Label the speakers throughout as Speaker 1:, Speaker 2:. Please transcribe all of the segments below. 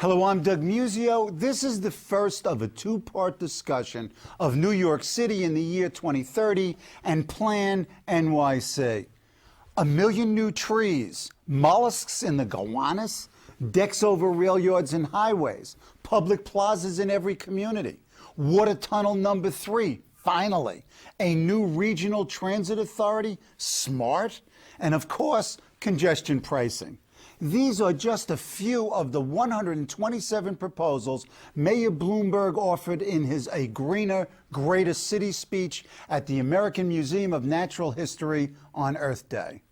Speaker 1: Hello, I'm Doug Muzzio. This is the first of a two-part discussion of New York City in the year 2030 and Plan NYC. 1 million new trees, mollusks in the Gowanus, decks over rail yards and highways, public plazas in every community, water tunnel number 3, finally, a new regional transit authority, SMART, and of course, congestion pricing. These are just a few of the 127 proposals Mayor Bloomberg offered in his A Greener, Greater City speech at the American Museum of Natural History on Earth Day.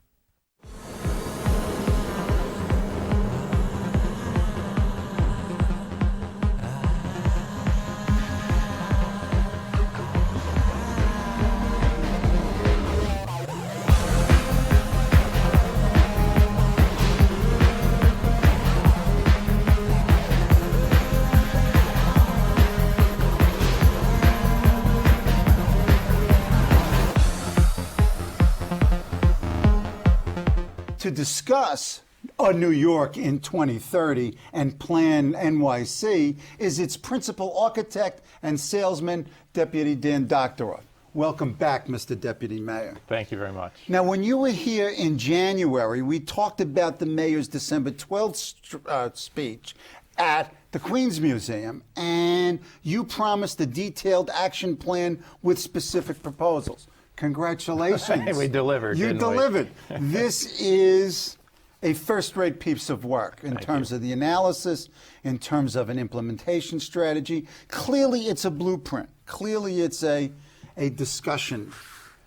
Speaker 1: To discuss a New York in 2030 and Plan NYC is its principal architect and salesman, Deputy Dan Doctoroff. Welcome back, Mr. Deputy Mayor.
Speaker 2: Thank you very much.
Speaker 1: Now, when you were here in January, we talked about the mayor's December 12th speech at the Queens Museum, and you promised a detailed action plan with specific proposals. Congratulations.
Speaker 2: We delivered.
Speaker 1: You delivered. This is a first-rate piece of work in terms of the analysis, in terms of an implementation strategy. Clearly, it's a blueprint. Clearly, it's a discussion.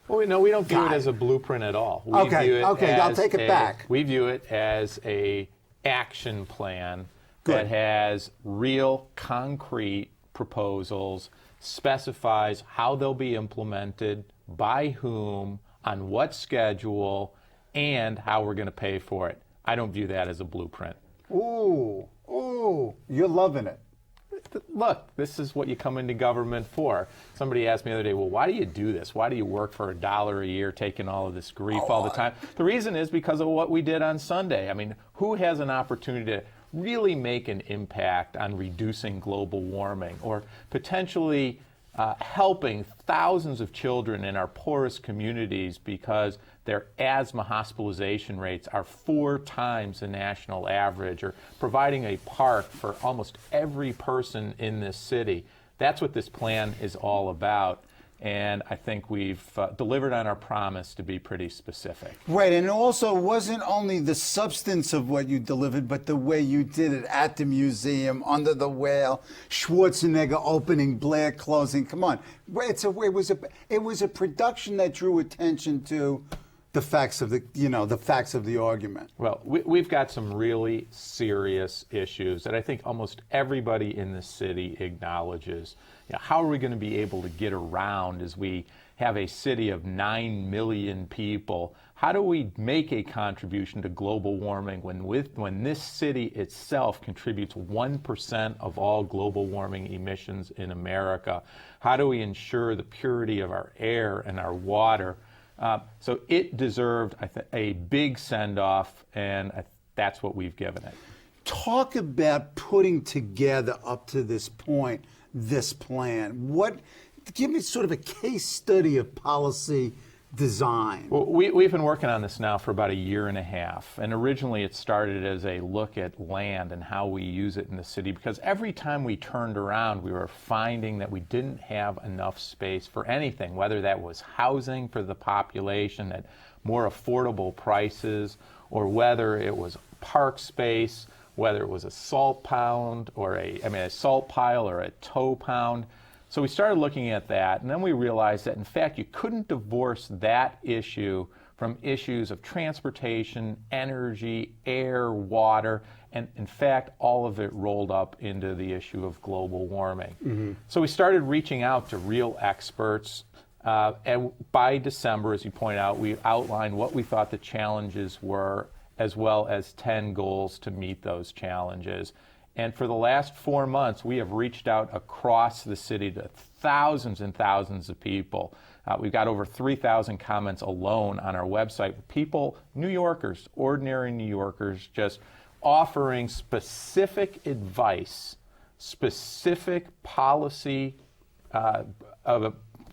Speaker 2: Well, no, we don't view it as a blueprint at all. We
Speaker 1: Okay, I'll take it back.
Speaker 2: We view it as a action plan that has real, concrete proposals, specifies how they'll be implemented, by whom, on what schedule, and how we're going to pay for it. I don't view that as a blueprint.
Speaker 1: Ooh, you're loving it.
Speaker 2: Look, this is what you come into government for. Somebody asked me the other day, well, why do you do this? Why do you work for $1 a year, taking all of this grief all the time? The reason is because of what we did on Sunday. I mean, who has an opportunity to really make an impact on reducing global warming or potentially helping thousands of children in our poorest communities because their asthma hospitalization rates are 4 times the national average, or providing a park for almost every person in this city? That's what this plan is all about. And I think we've delivered on our promise to be pretty specific.
Speaker 1: Right, and it also wasn't only the substance of what you delivered, but the way you did it at the museum, under the whale, Schwarzenegger opening, Blair closing. Come on, it was a production that drew attention to the facts of the argument.
Speaker 2: Well, we've got some really serious issues that I think almost everybody in the city acknowledges. How are we going to be able to get around as we have a city of 9 million people? How do we make a contribution to global warming when this city itself contributes 1% of all global warming emissions in America? How do we ensure the purity of our air and our water? So it deserved, I think, a big send-off, and that's what we've given it.
Speaker 1: Talk about putting together, up to this point, this plan. Give me sort of a case study of policy design.
Speaker 2: Well, we've been working on this now for about 1.5 years, and originally it started as a look at land and how we use it in the city, because every time we turned around, we were finding that we didn't have enough space for anything, whether that was housing for the population at more affordable prices, or whether it was park space, whether it was a salt pound or a salt pile or a tow pound. So we started looking at that, and then we realized that, in fact, you couldn't divorce that issue from issues of transportation, energy, air, water, and in fact, all of it rolled up into the issue of global warming. Mm-hmm. So we started reaching out to real experts, and by December, as you point out, we outlined what we thought the challenges were, as well as 10 goals to meet those challenges. And for the last 4 months, we have reached out across the city to thousands and thousands of people. We've got over 3,000 comments alone on our website. People, New Yorkers, ordinary New Yorkers, just offering specific advice, specific policy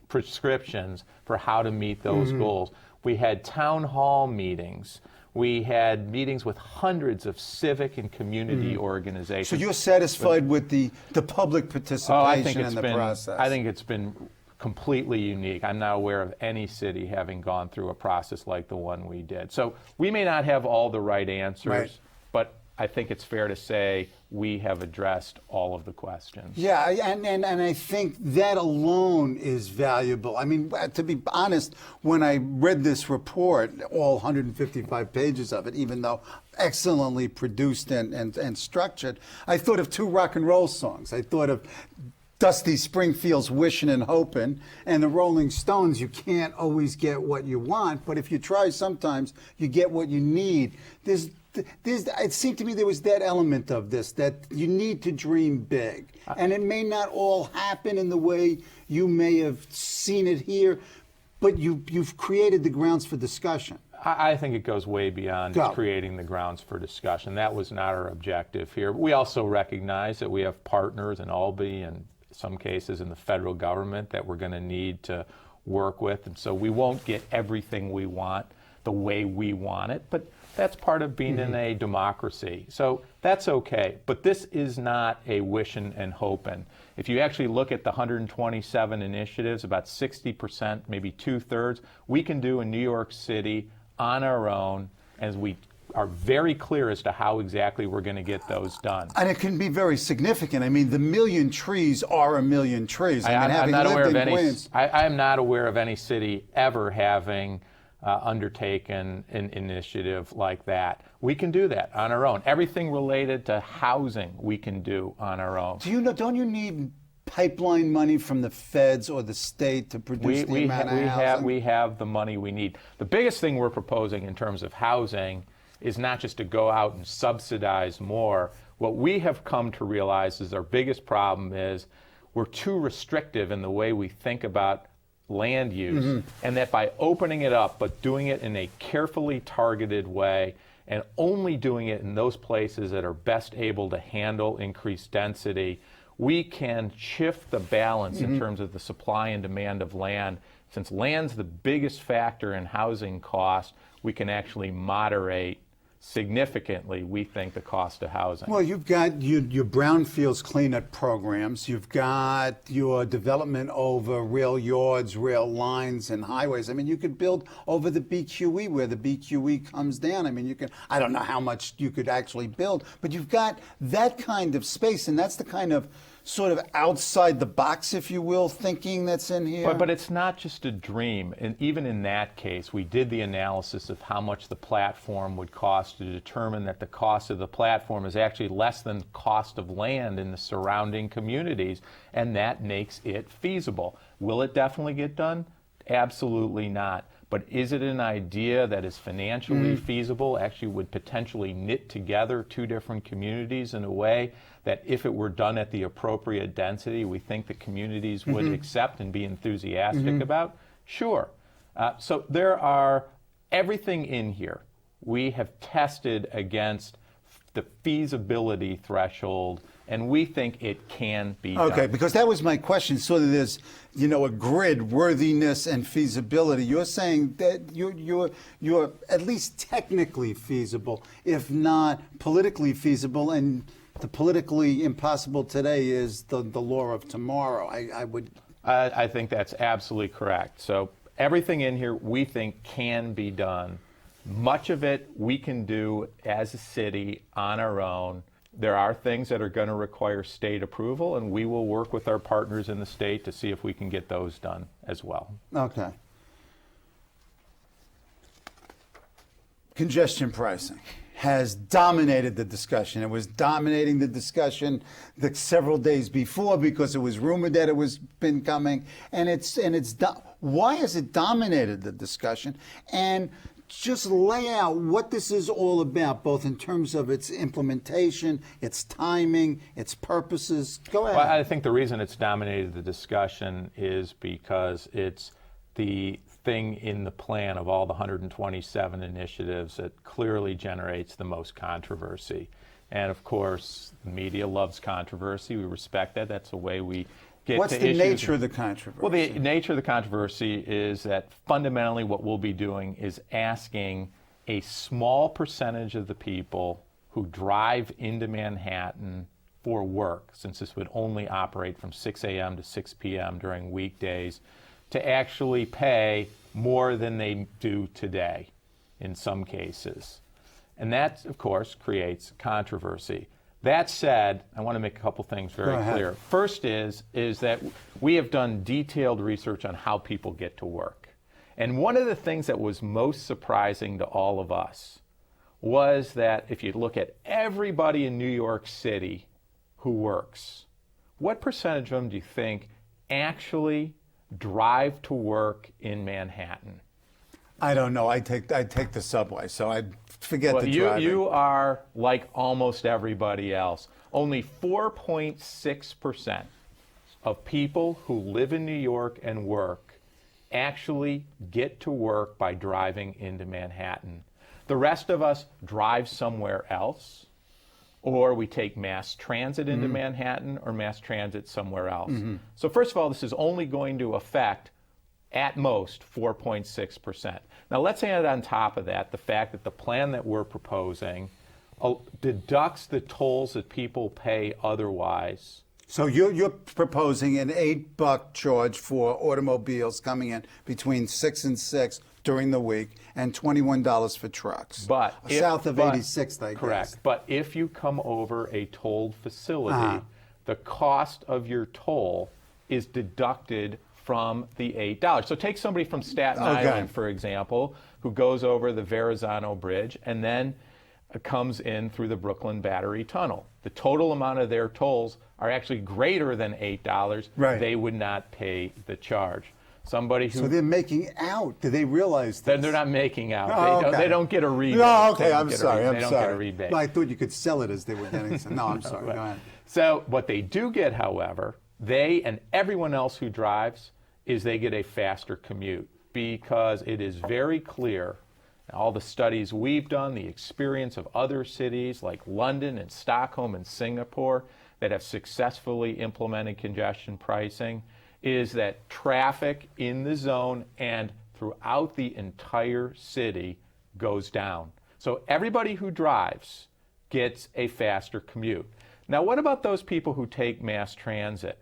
Speaker 2: prescriptions for how to meet those goals. We had town hall meetings. We had meetings with hundreds of civic and community organizations.
Speaker 1: So you're satisfied with the public participation in the process?
Speaker 2: I think it's been completely unique. I'm not aware of any city having gone through a process like the one we did. So we may not have all the right answers, but I think it's fair to say we have addressed all of the questions.
Speaker 1: Yeah, and I think that alone is valuable. I mean, to be honest, when I read this report, all 155 pages of it, even though excellently produced and structured, I thought of two rock and roll songs. I thought of Dusty Springfield's Wishing and Hoping, and the Rolling Stones, you can't always get what you want, but if you try sometimes, you get what you need. It seemed to me there was that element of this, that you need to dream big. And it may not all happen in the way you may have seen it here, but you've created the grounds for discussion.
Speaker 2: I think it goes way beyond creating the grounds for discussion. That was not our objective here. We also recognize that we have partners in Albany and some cases in the federal government that we're going to need to work with. And so we won't get everything we want the way we want it, but that's part of being in a democracy. So that's okay. But this is not a wishing and hoping. If you actually look at the 127 initiatives, about 60%, maybe 2/3, we can do in New York City on our own, as we are very clear as to how exactly we're going to get those done.
Speaker 1: And it can be very significant. I mean, the million trees are a million trees.
Speaker 2: I'm not aware of any. I am not aware of any city ever having undertaken an initiative like that. We can do that on our own. Everything related to housing we can do on our own.
Speaker 1: Don't you need pipeline money from the feds or the state to produce the amount of housing?
Speaker 2: We have the money we need. The biggest thing we're proposing in terms of housing is not just to go out and subsidize more. What we have come to realize is our biggest problem is we're too restrictive in the way we think about land use, and that by opening it up, but doing it in a carefully targeted way, and only doing it in those places that are best able to handle increased density, we can shift the balance in terms of the supply and demand of land. Since land's the biggest factor in housing cost, we can actually moderate significantly, we think, the cost of housing.
Speaker 1: Well, you've got your brownfields cleanup programs. You've got your development over rail yards, rail lines, and highways. I mean, you could build over the BQE where the BQE comes down. I mean, I don't know how much you could actually build, but you've got that kind of space, and that's the kind of sort of outside the box, if you will, thinking that's in here.
Speaker 2: But it's not just a dream. And even in that case, we did the analysis of how much the platform would cost to determine that the cost of the platform is actually less than cost of land in the surrounding communities, and that makes it feasible. Will it definitely get done? Absolutely not. But is it an idea that is financially feasible, actually would potentially knit together two different communities in a way that if it were done at the appropriate density, we think the communities would accept and be enthusiastic about? Sure. So there are everything in here. We have tested against the feasibility threshold, and we think it can be done.
Speaker 1: Okay, because that was my question. So there's, a grid, worthiness, and feasibility. You're saying that you're at least technically feasible, if not politically feasible, and the politically impossible today is the law of tomorrow.
Speaker 2: I think that's absolutely correct. So everything in here we think can be done. Much of it we can do as a city on our own. There are things that are going to require state approval, and we will work with our partners in the state to see if we can get those done as well.
Speaker 1: Okay. Congestion pricing has dominated the discussion. It was dominating the discussion the several days before because it was rumored that it was been coming, and why has it dominated the discussion? And just lay out what this is all about, both in terms of its implementation, its timing, its purposes. Go ahead.
Speaker 2: Well, I think the reason it's dominated the discussion is because it's the thing in the plan of all the 127 initiatives that clearly generates the most controversy. And of course, the media loves controversy. We respect that. That's the way we get
Speaker 1: What's
Speaker 2: to
Speaker 1: the
Speaker 2: issues.
Speaker 1: nature of the controversy?
Speaker 2: Well, the nature of the controversy is that fundamentally what we'll be doing is asking a small percentage of the people who drive into Manhattan for work, since this would only operate from 6 a.m. to 6 p.m. during weekdays, to actually pay more than they do today in some cases. And that, of course, creates controversy. That said, I want to make a couple things very clear. First is that we have done detailed research on how people get to work. And one of the things that was most surprising to all of us was that if you look at everybody in New York City who works, what percentage of them do you think actually drive to work in Manhattan?
Speaker 1: I don't know. I take the subway, so I forget the driving.
Speaker 2: You are like almost everybody else. Only 4.6% of people who live in New York and work actually get to work by driving into Manhattan. The rest of us drive somewhere else, or we take mass transit into Manhattan or mass transit somewhere else. So first of all, this is only going to affect at most 4.6%. Now let's add on top of that the fact that the plan that we're proposing deducts the tolls that people pay otherwise.
Speaker 1: So you're proposing an $8 charge for automobiles coming in between 6 and 6 during the week, and $21 for trucks.
Speaker 2: But
Speaker 1: south of 86th, I guess.
Speaker 2: Correct. But if you come over a tolled facility, the cost of your toll is deducted from the $8. So take somebody from Staten Island, for example, who goes over the Verrazano Bridge and then comes in through the Brooklyn Battery Tunnel. The total amount of their tolls are actually greater than $8.
Speaker 1: Right.
Speaker 2: They would not pay the charge. Somebody who...
Speaker 1: So they're making out. Do they realize this?
Speaker 2: They're not making out.
Speaker 1: Oh,
Speaker 2: They don't get a rebate.
Speaker 1: No, okay, I'm
Speaker 2: They
Speaker 1: sorry.
Speaker 2: don't get a rebate.
Speaker 1: No, I thought you could sell it as they were getting some. No, I'm sorry. Go ahead.
Speaker 2: So what they do get, however, they and everyone else who drives, is they get a faster commute, because it is very clear, all the studies we've done, the experience of other cities like London and Stockholm and Singapore that have successfully implemented congestion pricing, is that traffic in the zone and throughout the entire city goes down. So everybody who drives gets a faster commute. Now, what about those people who take mass transit?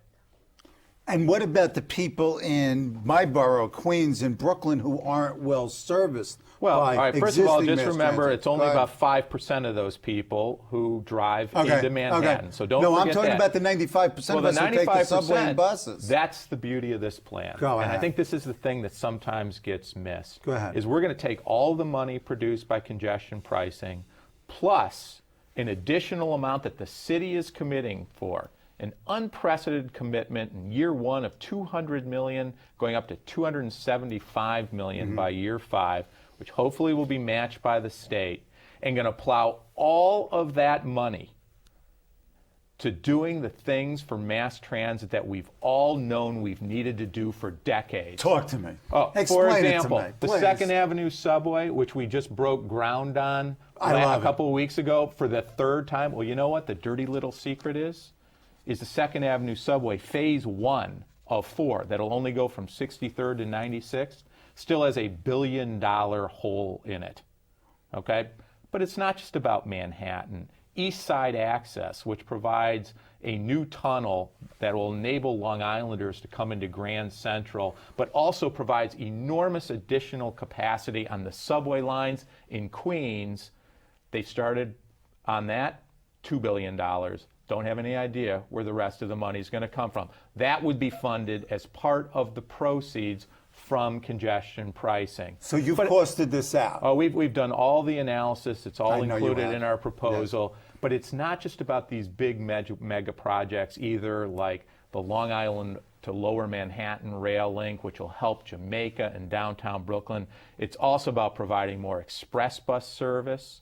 Speaker 1: And what about the people in my borough, Queens and Brooklyn, who aren't well serviced?
Speaker 2: Well,
Speaker 1: by
Speaker 2: all right, first of all,
Speaker 1: existing
Speaker 2: just
Speaker 1: mass
Speaker 2: remember
Speaker 1: transit?
Speaker 2: it's only about 5% of those people who drive into Manhattan.
Speaker 1: Okay.
Speaker 2: So don't
Speaker 1: no,
Speaker 2: forget
Speaker 1: I'm talking
Speaker 2: that.
Speaker 1: about the 95%
Speaker 2: Well,
Speaker 1: of us who take the subway and buses.
Speaker 2: That's the beauty of this plan.
Speaker 1: Go
Speaker 2: And
Speaker 1: ahead.
Speaker 2: I think this is the thing that sometimes gets missed.
Speaker 1: Go ahead.
Speaker 2: Is we're going to take all the money produced by congestion pricing plus an additional amount that the city is committing for, an unprecedented commitment in year one of $200 million, going up to $275 million by year 5, which hopefully will be matched by the state, and going to plow all of that money to doing the things for mass transit that we've all known we've needed to do for decades.
Speaker 1: Talk to me.
Speaker 2: Oh,
Speaker 1: Explain
Speaker 2: for example,
Speaker 1: it to me,
Speaker 2: the
Speaker 1: please.
Speaker 2: Second Avenue subway, which we just broke ground on a couple of weeks ago for the 3rd time. Well, you know what the dirty little secret is the Second Avenue subway, phase 1 of 4, that'll only go from 63rd to 96th, still has a $1 billion hole in it, okay? But it's not just about Manhattan. East Side Access, which provides a new tunnel that will enable Long Islanders to come into Grand Central, but also provides enormous additional capacity on the subway lines in Queens. They started on that, $2 billion. Don't have any idea where the rest of the money is going to come from. That would be funded as part of the proceeds from congestion pricing.
Speaker 1: So you've costed this out.
Speaker 2: Oh, we've done all the analysis. It's all
Speaker 1: I know you
Speaker 2: included
Speaker 1: have.
Speaker 2: in our proposal.
Speaker 1: Yes.
Speaker 2: But it's not just about these big mega projects either, like the Long Island to Lower Manhattan rail link, which will help Jamaica and downtown Brooklyn. It's also about providing more express bus service,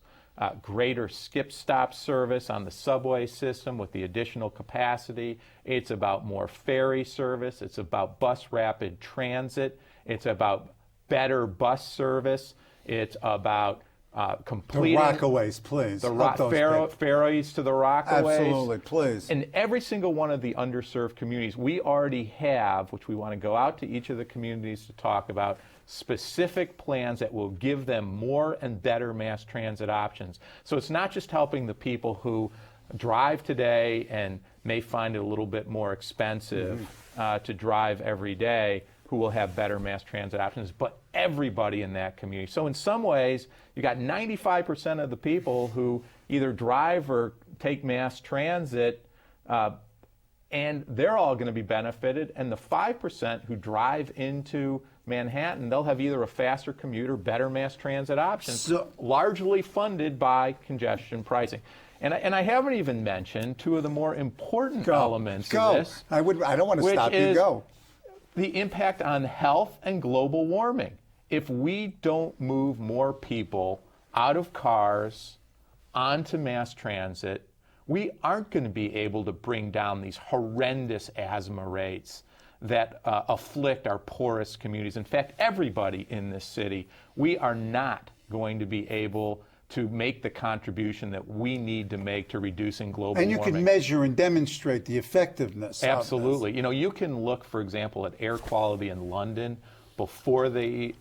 Speaker 2: greater skip-stop service on the subway system with the additional capacity. It's about more ferry service. It's about bus rapid transit. It's about better bus service. It's about
Speaker 1: The
Speaker 2: completing
Speaker 1: Rockaways, please.
Speaker 2: the
Speaker 1: Up those kids.
Speaker 2: ferries to the Rockaways.
Speaker 1: Absolutely, please.
Speaker 2: In every single one of the underserved communities, we already have, which we want to go out to each of the communities to talk about, specific plans that will give them more and better mass transit options. So it's not just helping the people who drive today and may find it a little bit more expensive to drive every day, who will have better mass transit options, but everybody in that community. So in some ways, you got 95% of the people who either drive or take mass transit, and they're all going to be benefited. And the 5% who drive into Manhattan, they'll have either a faster commute or better mass transit options, largely funded by congestion pricing. And I haven't even mentioned two of the more important elements of this.
Speaker 1: I don't want to stop you. Go.
Speaker 2: The impact on health and global warming. If we don't move more people out of cars onto mass transit, we aren't going to be able to bring down these horrendous asthma rates that afflict our poorest communities. In fact, everybody in this city, we are not going to be able to make the contribution that we need to make to reducing global warming.
Speaker 1: And you can measure and demonstrate the effectiveness
Speaker 2: Absolutely.
Speaker 1: of this.
Speaker 2: You know, you can look, for example, at air quality in London before they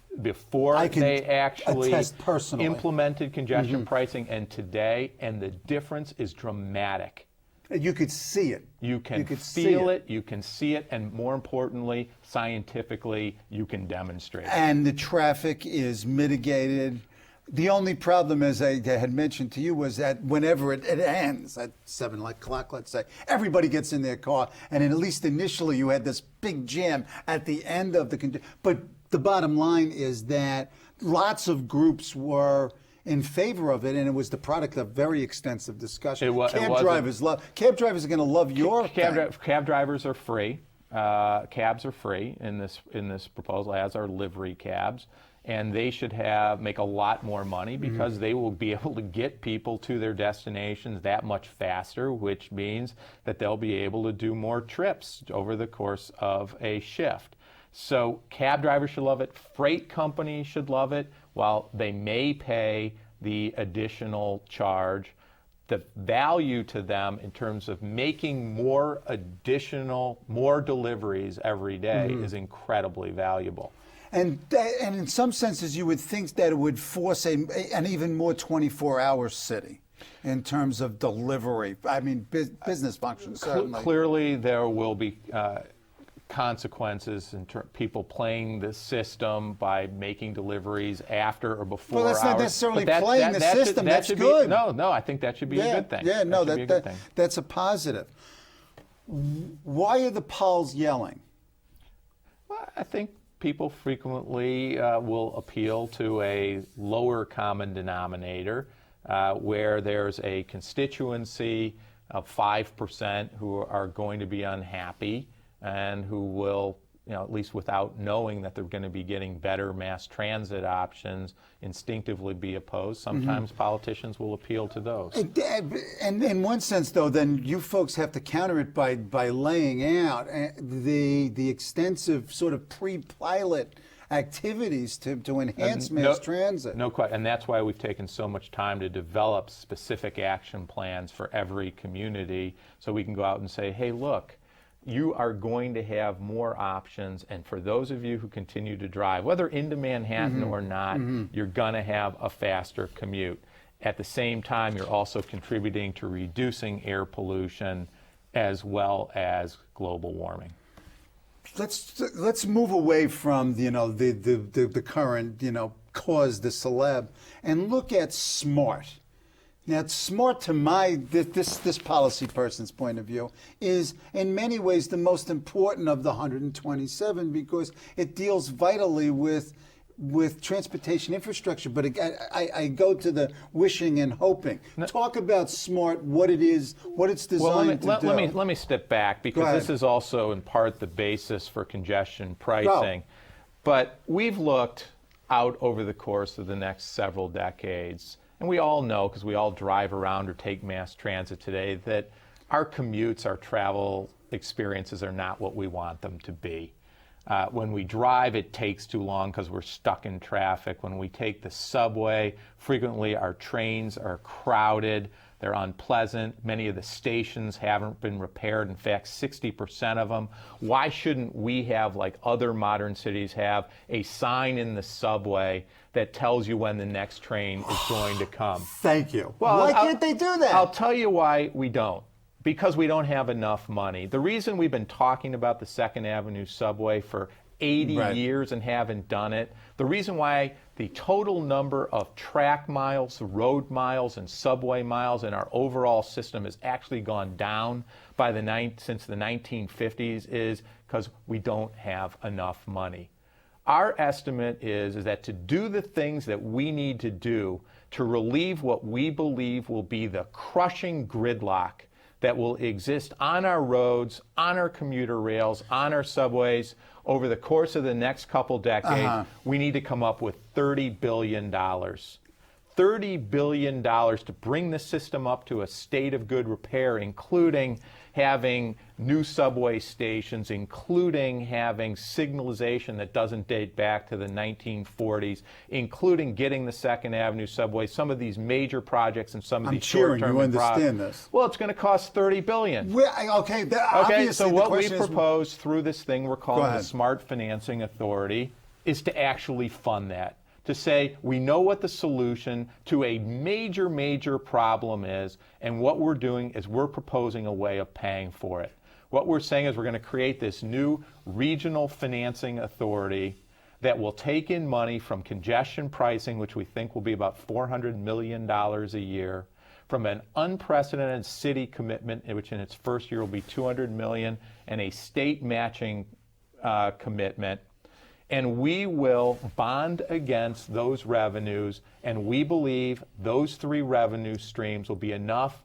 Speaker 2: actually
Speaker 1: attest personally.
Speaker 2: implemented congestion pricing and today, and the difference is dramatic.
Speaker 1: You could see it.
Speaker 2: You can feel it, you can see it, and more importantly, scientifically, you can demonstrate it.
Speaker 1: And the traffic is mitigated. The only problem, as I had mentioned to you, was that whenever it ends at 7 o'clock, let's say, everybody gets in their car, and at least initially you had this big jam at the end of the. But the bottom line is that lots of groups were in favor of it, and it was the product of very extensive discussion. Cab drivers are going to love your
Speaker 2: cab drivers are free. Cabs are free in this proposal, as are livery cabs. And they should make a lot more money because they will be able to get people to their destinations that much faster, which means that they'll be able to do more trips over the course of a shift. So cab drivers should love it. Freight companies should love it. While they may pay the additional charge, the value to them in terms of making more deliveries every day is incredibly valuable.
Speaker 1: And in some senses, you would think that it would force an even more 24-hour city in terms of delivery. I mean, business functions, certainly.
Speaker 2: Clearly, there will be consequences in people playing the system by making deliveries after or before hours.
Speaker 1: Well, that's not necessarily playing the system. That's good.
Speaker 2: No, I think that should be a good thing.
Speaker 1: Yeah, no, that's a positive. Why are the polls yelling?
Speaker 2: Well, I think people frequently will appeal to a lower common denominator where there's a constituency of 5% who are going to be unhappy and who will, at least without knowing that they're going to be getting better mass transit options, instinctively be opposed. Sometimes politicians will appeal to those.
Speaker 1: And in one sense, though, then you folks have to counter it by laying out the extensive sort of pre-pilot activities to enhance mass transit.
Speaker 2: No question, and that's why we've taken so much time to develop specific action plans for every community so we can go out and say, hey, look, you are going to have more options, and for those of you who continue to drive, whether into Manhattan or not, you're going to have a faster commute. At the same time, you're also contributing to reducing as as well as global warming.
Speaker 1: Let's move away from the current cause the celeb and look at SMART. Now, SMART, to this policy person's point of view, is in many ways the most important of the 127 because it deals vitally with transportation infrastructure. But I go to the wishing and hoping. Talk about SMART, what it is, what it's designed to do.
Speaker 2: Let me step back because this is also in part the basis for congestion pricing. But we've looked out over the course of the next several decades. And we all know, because we all drive around or take mass transit today, that our commutes, our travel experiences are not what we want them to be. When we drive, it takes too long because we're stuck in traffic. When we take the subway, frequently our trains are crowded. They're unpleasant. Many of the stations haven't been repaired. In fact, 60% of them. Why shouldn't we have, like other modern cities have, a sign in the subway that tells you when the next train is going to come?
Speaker 1: Thank you.
Speaker 2: Well,
Speaker 1: Why can't they do that?
Speaker 2: I'll tell you why we don't. Because we don't have enough money. The reason we've been talking about the 2nd Avenue subway for 80 years and haven't done it, the reason why the total number of track miles, road miles, and subway miles in our overall system has actually gone down since the 1950s is because we don't have enough money. Our estimate is that to do the things that we need to do to relieve what we believe will be the crushing gridlock that will exist on our roads, on our commuter rails, on our subways over the course of the next couple decades, we need to come up with $30 billion. $30 billion to bring the system up to a state of good repair, including having new subway stations, including having signalization that doesn't date back to the 1940s, including getting the 2nd Avenue subway, some of these major projects and some of these short-term
Speaker 1: projects. You understand this.
Speaker 2: Well, it's going to cost $30 billion.
Speaker 1: Okay,
Speaker 2: so what we propose through this thing we're calling the Smart Financing Authority is to actually fund that. To say we know what the solution to a major, major problem is, and what we're doing is we're proposing a way of paying for it. What we're saying is we're going to create this new regional financing authority that will take in money from congestion pricing, which we think will be about $400 million a year, from an unprecedented city commitment, which in its first year will be $200 million, and a state matching commitment. And we will bond against those revenues, and we believe those 3 revenue streams will be enough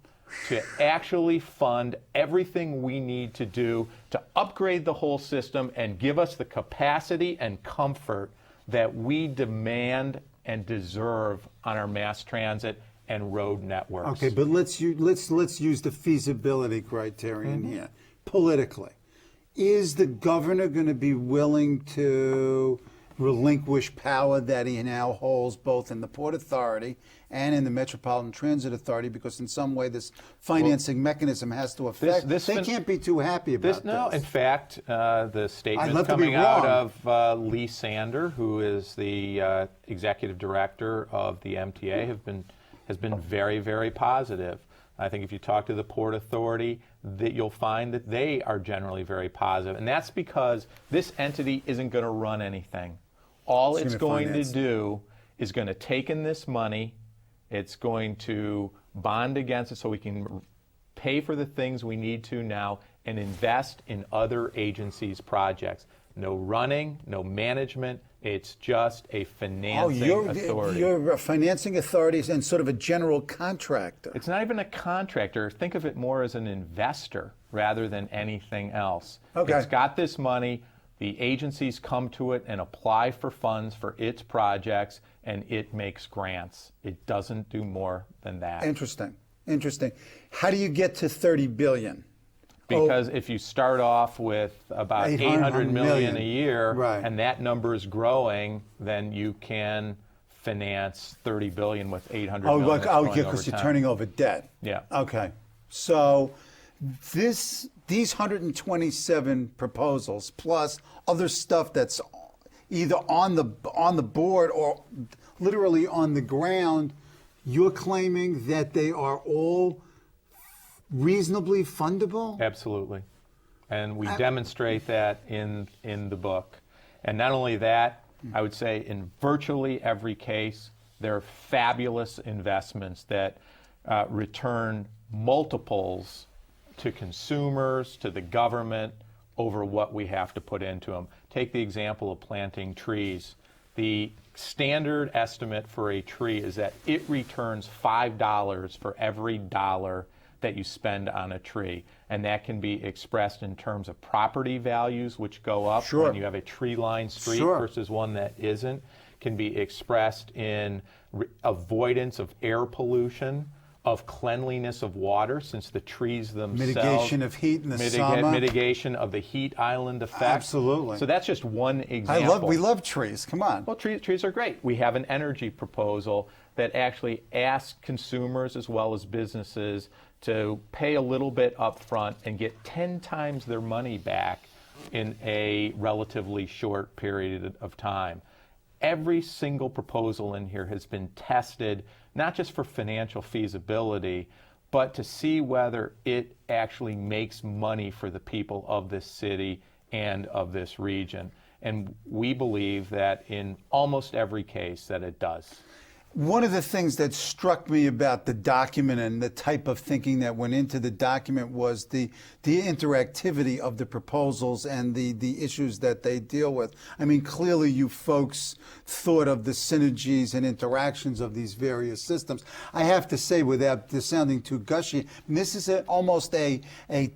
Speaker 2: to actually fund everything we need to do to upgrade the whole system and give us the capacity and comfort that we demand and deserve on our mass transit and road networks.
Speaker 1: Okay, but let's use the feasibility criterion here politically. Is the governor going to be willing to relinquish power that he now holds both in the Port Authority and in the Metropolitan Transit Authority, because in some way this financing mechanism has to affect? They can't be too happy about this.
Speaker 2: No, in fact, the statement coming out of Lee Sander, who is the executive director of the MTA, has been very, very positive. I think if you talk to the Port Authority, that you'll find that they are generally very positive. And that's because this entity isn't going to run anything. All it's going to do is going to take in this money, it's going to bond against it so we can pay for the things we need to now and invest in other agencies' projects. No running, no management. It's just a financing authority.
Speaker 1: You're a financing authority and sort of a general contractor.
Speaker 2: It's not even a contractor. Think of it more as an investor rather than anything else.
Speaker 1: Okay.
Speaker 2: It's got this money. The agencies come to it and apply for funds for its projects, and it makes grants. It doesn't do more than that.
Speaker 1: Interesting. How do you get to $30 billion?
Speaker 2: Because if you start off with about $800 million a year, and that number is growing, then you can finance $30 billion with $800 million.
Speaker 1: Because you're turning over debt.
Speaker 2: Yeah.
Speaker 1: Okay. So these 127 proposals plus other stuff that's either on the board or literally on the ground, you're claiming that they are all reasonably fundable?
Speaker 2: Absolutely. And we demonstrate that in the book. And not only that, I would say in virtually every case, there are fabulous investments that return multiples to consumers, to the government, over what we have to put into them. Take the example of planting trees. The standard estimate for a tree is that it returns $5 for every dollar that you spend on a tree. And that can be expressed in terms of property values, which go up when you have a tree-lined street versus one that isn't. Can be expressed in avoidance of air pollution of cleanliness of water, since the trees themselves...
Speaker 1: Mitigation of heat in the summer.
Speaker 2: Mitigation of the heat island effect.
Speaker 1: Absolutely.
Speaker 2: So that's just one example.
Speaker 1: We love trees. Come on.
Speaker 2: Well, trees are great. We have an energy proposal that actually asks consumers as well as businesses to pay a little bit up front and get 10 times their money back in a relatively short period of time. Every single proposal in here has been tested, not just for financial feasibility, but to see whether it actually makes money for the people of this city and of this region. And we believe that in almost every case that it does.
Speaker 1: One of the things that struck me about the document and the type of thinking that went into the document was the interactivity of the proposals and the issues that they deal with. I mean, clearly you folks thought of the synergies and interactions of these various systems. I have to say, without this sounding too gushy, this is almost a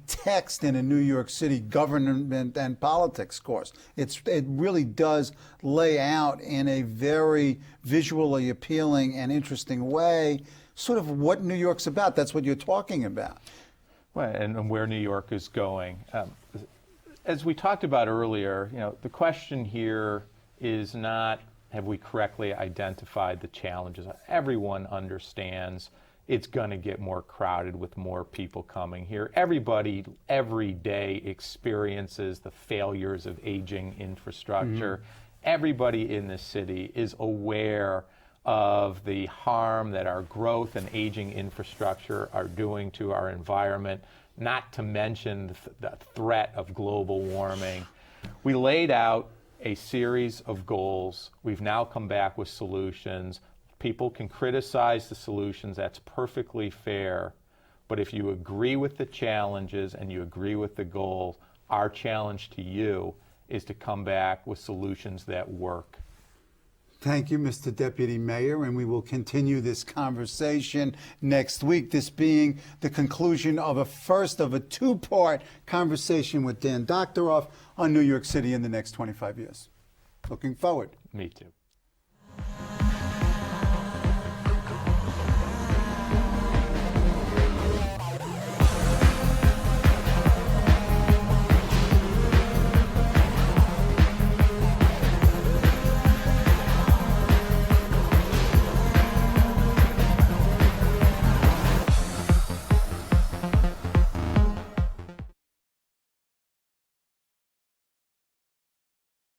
Speaker 1: text in a New York City government and politics course. It really does lay out in a very visually appealing and interesting way sort of what New York's about. That's what you're talking about.
Speaker 2: Well, and where New York is going. As we talked about earlier, the question here is not have we correctly identified the challenges. Everyone understands it's going to get more crowded with more people coming here. Everybody every day experiences the failures of aging infrastructure. Mm-hmm. Everybody in this city is aware of the harm that our growth and aging infrastructure are doing to our environment, not to mention the threat of global warming. We laid out a series of goals. We've now come back with solutions. People can criticize the solutions. That's perfectly fair. But if you agree with the challenges and you agree with the goals, our challenge to you is to come back with solutions that work.
Speaker 1: Thank you, Mr. Deputy Mayor, and we will continue this conversation next week, this being the conclusion of a first of a two-part conversation with Dan Doctoroff on New York City in the next 25 years. Looking forward.
Speaker 2: Me too.